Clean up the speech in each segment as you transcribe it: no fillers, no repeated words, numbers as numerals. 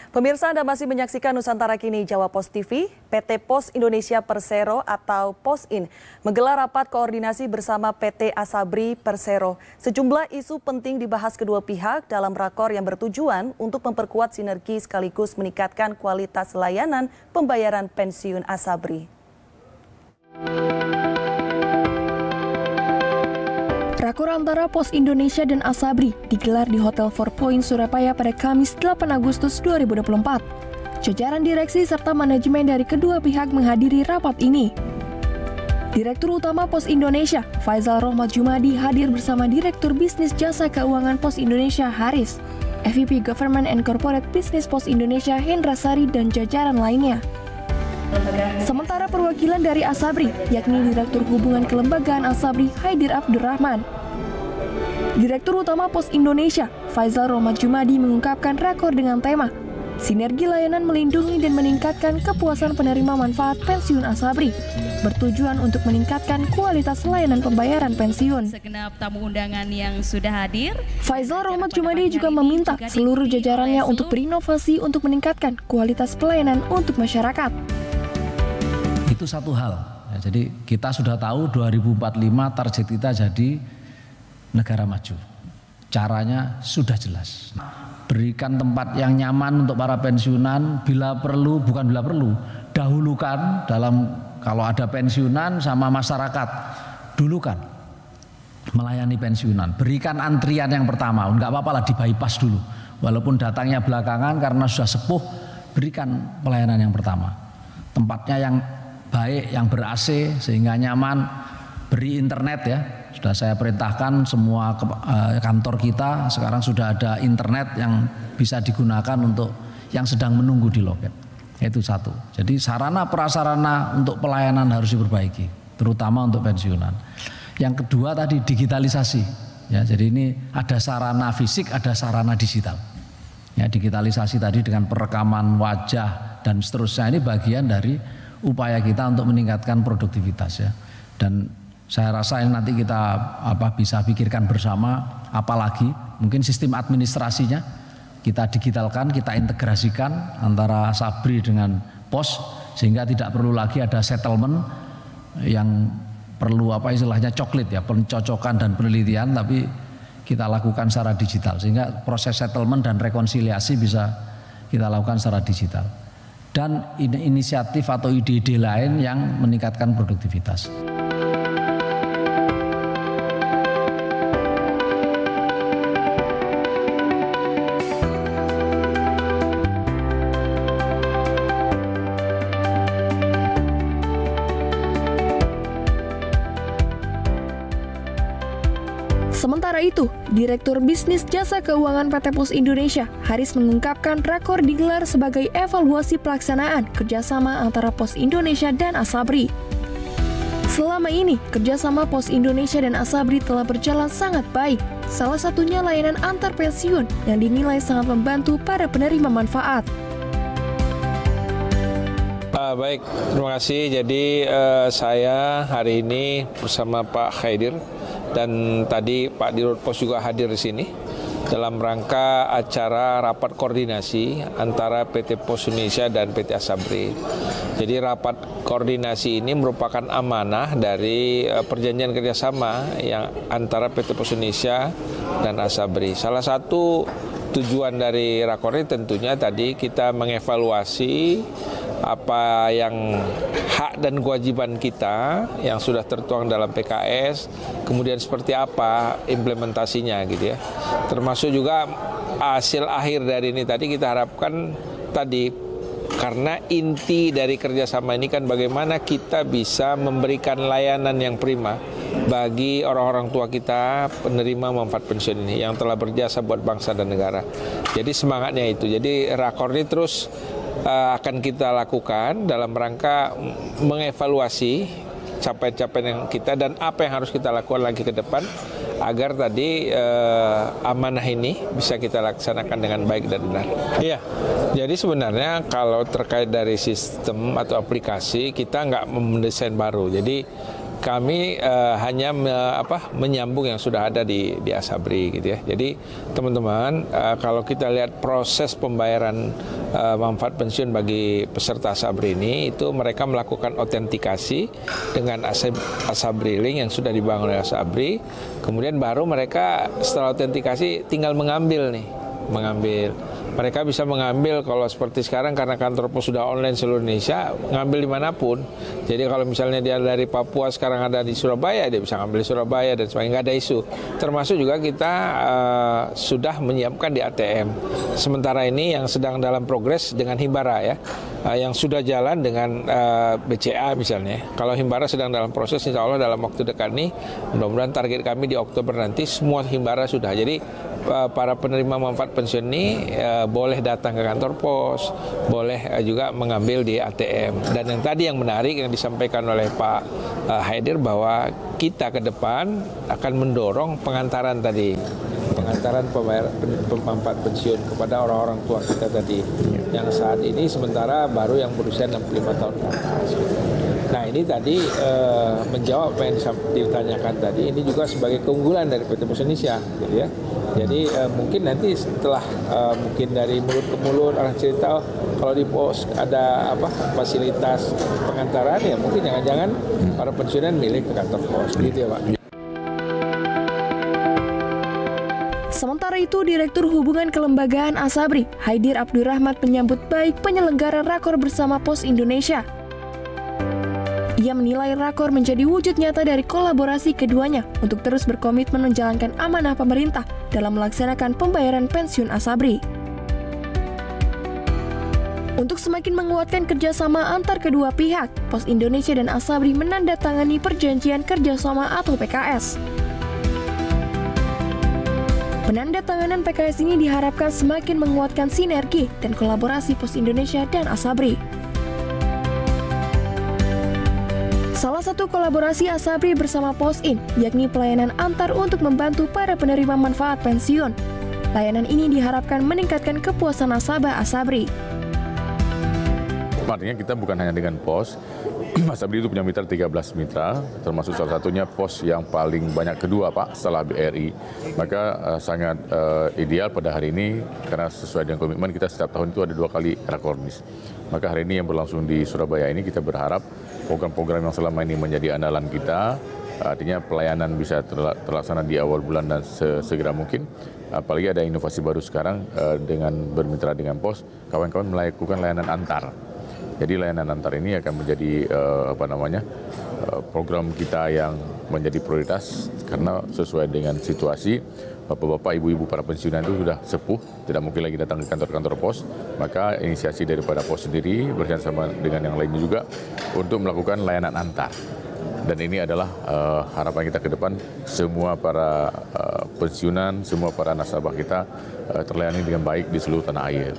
Pemirsa, Anda masih menyaksikan Nusantara Kini Jawa Pos TV. PT Pos Indonesia Persero atau POSIN menggelar rapat koordinasi bersama PT Asabri Persero. Sejumlah isu penting dibahas kedua pihak dalam rakor yang bertujuan untuk memperkuat sinergi sekaligus meningkatkan kualitas layanan pembayaran pensiun Asabri. Rakor antara Pos Indonesia dan Asabri digelar di Hotel 4 Point Surabaya pada Kamis 8 Agustus 2024. Jajaran direksi serta manajemen dari kedua pihak menghadiri rapat ini. Direktur Utama Pos Indonesia, Faisal Rohmat Jumadi, hadir bersama Direktur Bisnis Jasa Keuangan Pos Indonesia, Haris, FVP Government and Corporate Business Pos Indonesia, Hendra Sari, dan jajaran lainnya. Sementara perwakilan dari Asabri, yakni Direktur Hubungan Kelembagaan Asabri, Haidir Abdurrahman. Direktur Utama Pos Indonesia, Faisal Rohmat Jumadi, mengungkapkan rakor dengan tema Sinergi Layanan Melindungi dan Meningkatkan Kepuasan Penerima Manfaat Pensiun Asabri, bertujuan untuk meningkatkan kualitas layanan pembayaran pensiun. Segenap tamu undangan yang sudah hadir, Faisal Rohmat Jumadi juga meminta seluruh jajarannya untuk berinovasi untuk meningkatkan kualitas pelayanan untuk masyarakat. Itu satu hal. Ya, jadi kita sudah tahu 2045 target kita jadi negara maju. Caranya sudah jelas. Berikan tempat yang nyaman untuk para pensiunan, bila perlu, bukan bila perlu, dahulukan dalam kalau ada pensiunan sama masyarakat, dulukan melayani pensiunan. Berikan antrian yang pertama, enggak apa-apa lah di bypass dulu. Walaupun datangnya belakangan karena sudah sepuh, berikan pelayanan yang pertama. Tempatnya yang baik, yang ber-AC sehingga nyaman, beri internet ya. Sudah saya perintahkan semua kantor kita sekarang sudah ada internet yang bisa digunakan untuk yang sedang menunggu di loket. Itu satu. Jadi sarana prasarana untuk pelayanan harus diperbaiki, terutama untuk pensiunan. Yang kedua tadi digitalisasi. Ya, jadi ini ada sarana fisik, ada sarana digital. Ya, digitalisasi tadi dengan perekaman wajah dan seterusnya ini bagian dari upaya kita untuk meningkatkan produktivitas ya. Dan saya rasa ini nanti kita bisa pikirkan bersama, apalagi mungkin sistem administrasinya kita digitalkan, kita integrasikan antara Asabri dengan Pos sehingga tidak perlu lagi ada settlement yang perlu istilahnya coklit ya, pencocokan dan penelitian, tapi kita lakukan secara digital sehingga proses settlement dan rekonsiliasi bisa kita lakukan secara digital. Dan inisiatif atau ide-ide lain yang meningkatkan produktivitas. Sementara itu, Direktur Bisnis Jasa Keuangan PT Pos Indonesia, Haris, mengungkapkan rakor digelar sebagai evaluasi pelaksanaan kerjasama antara Pos Indonesia dan Asabri. Selama ini, kerjasama Pos Indonesia dan Asabri telah berjalan sangat baik. Salah satunya layanan antar pensiun yang dinilai sangat membantu para penerima manfaat. Baik, terima kasih. Jadi saya hari ini bersama Pak Haidir dan tadi Pak Dirut Pos juga hadir di sini dalam rangka acara rapat koordinasi antara PT Pos Indonesia dan PT Asabri. Jadi rapat koordinasi ini merupakan amanah dari perjanjian kerjasama yang antara PT Pos Indonesia dan Asabri. Salah satu tujuan dari rakor ini tentunya tadi kita mengevaluasi apa yang hak dan kewajiban kita yang sudah tertuang dalam PKS, kemudian seperti apa implementasinya gitu ya. Termasuk juga hasil akhir dari ini tadi kita harapkan tadi, karena inti dari kerjasama ini kan bagaimana kita bisa memberikan layanan yang prima bagi orang-orang tua kita penerima manfaat pensiun ini yang telah berjasa buat bangsa dan negara. Jadi semangatnya itu. Jadi rakor ini terus akan kita lakukan dalam rangka mengevaluasi capaian-capaian kita dan apa yang harus kita lakukan lagi ke depan agar tadi amanah ini bisa kita laksanakan dengan baik dan benar. Iya, jadi sebenarnya kalau terkait dari sistem atau aplikasi kita nggak mendesain baru. Jadi kami hanya menyambung yang sudah ada di Asabri gitu ya. Jadi teman-teman, kalau kita lihat proses pembayaran manfaat pensiun bagi peserta Asabri ini, itu mereka melakukan autentikasi dengan Asabri Link yang sudah dibangun oleh Asabri. Kemudian baru mereka setelah autentikasi tinggal mengambil. Mereka bisa mengambil kalau seperti sekarang karena kantor pos sudah online seluruh Indonesia, ngambil dimanapun. Jadi kalau misalnya dia dari Papua sekarang ada di Surabaya, dia bisa ngambil di Surabaya dan sebagainya, nggak ada isu. Termasuk juga kita sudah menyiapkan di ATM. Sementara ini yang sedang dalam progres dengan Himbara ya, yang sudah jalan dengan BCA misalnya. Kalau Himbara sedang dalam proses, insya Allah dalam waktu dekat ini, mudah-mudahan target kami di Oktober nanti semua Himbara sudah. Jadi para penerima manfaat pensiun ini boleh datang ke kantor pos, boleh juga mengambil di ATM. Dan yang tadi yang menarik yang disampaikan oleh Pak Haidir bahwa kita ke depan akan mendorong pengantaran pembayaran manfaat pensiun kepada orang-orang tua kita tadi yang saat ini sementara baru yang berusia 65 tahun ke atas. Nah ini tadi menjawab apa yang ditanyakan tadi, ini juga sebagai keunggulan dari PT Pos Indonesia gitu ya. Jadi mungkin nanti setelah mungkin dari mulut ke mulut orang cerita kalau di pos ada fasilitas pengantaran ya mungkin jangan-jangan para pensiunan milik ke kantor pos gitu ya Pak. Sementara itu, Direktur Hubungan Kelembagaan Asabri, Haidir Abdurrahman menyambut baik penyelenggara Rakor bersama Pos Indonesia. Ia menilai Rakor menjadi wujud nyata dari kolaborasi keduanya untuk terus berkomitmen menjalankan amanah pemerintah dalam melaksanakan pembayaran pensiun Asabri. Untuk semakin menguatkan kerjasama antar kedua pihak, Pos Indonesia dan Asabri menandatangani perjanjian kerjasama atau PKS. Penandatanganan PKS ini diharapkan semakin menguatkan sinergi dan kolaborasi Pos Indonesia dan Asabri. Salah satu kolaborasi Asabri bersama POSIN, yakni pelayanan antar untuk membantu para penerima manfaat pensiun. Layanan ini diharapkan meningkatkan kepuasan nasabah Asabri. Artinya kita bukan hanya dengan pos, Asabri itu punya mitra 13 mitra, termasuk salah satunya pos yang paling banyak kedua Pak, setelah BRI. Maka sangat ideal pada hari ini, karena sesuai dengan komitmen kita setiap tahun itu ada 2 kali Rakornis. Maka hari ini yang berlangsung di Surabaya ini kita berharap program-program yang selama ini menjadi andalan kita, artinya pelayanan bisa terlaksana di awal bulan dan sesegera mungkin. Apalagi ada inovasi baru sekarang dengan bermitra dengan pos, kawan-kawan melakukan layanan antar. Jadi layanan antar ini akan menjadi program kita yang menjadi prioritas karena sesuai dengan situasi bapak-bapak, ibu-ibu para pensiunan itu sudah sepuh, tidak mungkin lagi datang ke kantor-kantor pos. Maka inisiasi daripada pos sendiri bersama dengan yang lainnya juga untuk melakukan layanan antar. Dan ini adalah harapan kita ke depan, semua para pensiunan, semua para nasabah kita terlayani dengan baik di seluruh tanah air.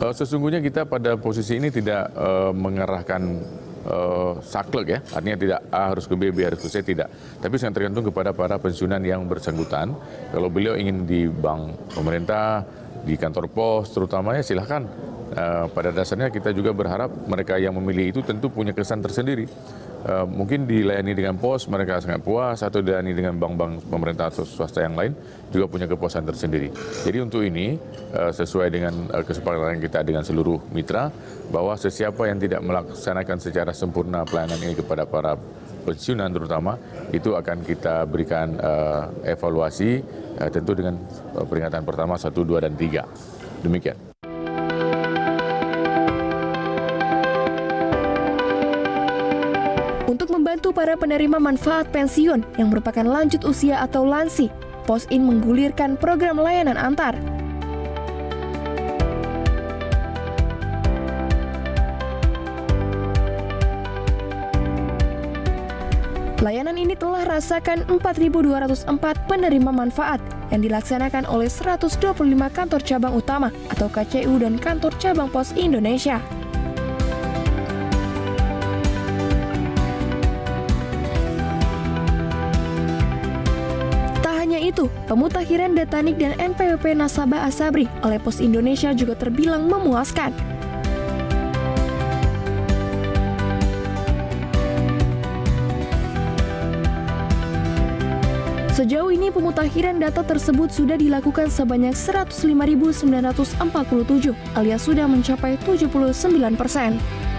Sesungguhnya kita pada posisi ini tidak mengarahkan saklek ya, artinya tidak A harus ke B, B harus ke C, tidak. Tapi sangat tergantung kepada para pensiunan yang bersangkutan. Kalau beliau ingin di bank pemerintah, di kantor pos terutamanya silahkan. Pada dasarnya kita juga berharap mereka yang memilih itu tentu punya kesan tersendiri. Mungkin dilayani dengan pos mereka sangat puas, atau dilayani dengan bank-bank pemerintah atau swasta yang lain juga punya kepuasan tersendiri. Jadi untuk ini sesuai dengan kesepakatan kita dengan seluruh mitra bahwa sesiapa yang tidak melaksanakan secara sempurna pelayanan ini kepada para pensiunan terutama itu akan kita berikan evaluasi tentu dengan peringatan pertama 1, 2, dan 3. Demikian. Untuk membantu para penerima manfaat pensiun yang merupakan lanjut usia atau lansi, POSIN menggulirkan program layanan antar. Layanan ini telah rasakan 4.204 penerima manfaat yang dilaksanakan oleh 125 kantor cabang utama atau KCU dan kantor cabang Pos Indonesia. Itu, pemutakhiran data NIK dan NPWP nasabah Asabri oleh Pos Indonesia juga terbilang memuaskan. Sejauh ini pemutakhiran data tersebut sudah dilakukan sebanyak 105.947 alias sudah mencapai 79%.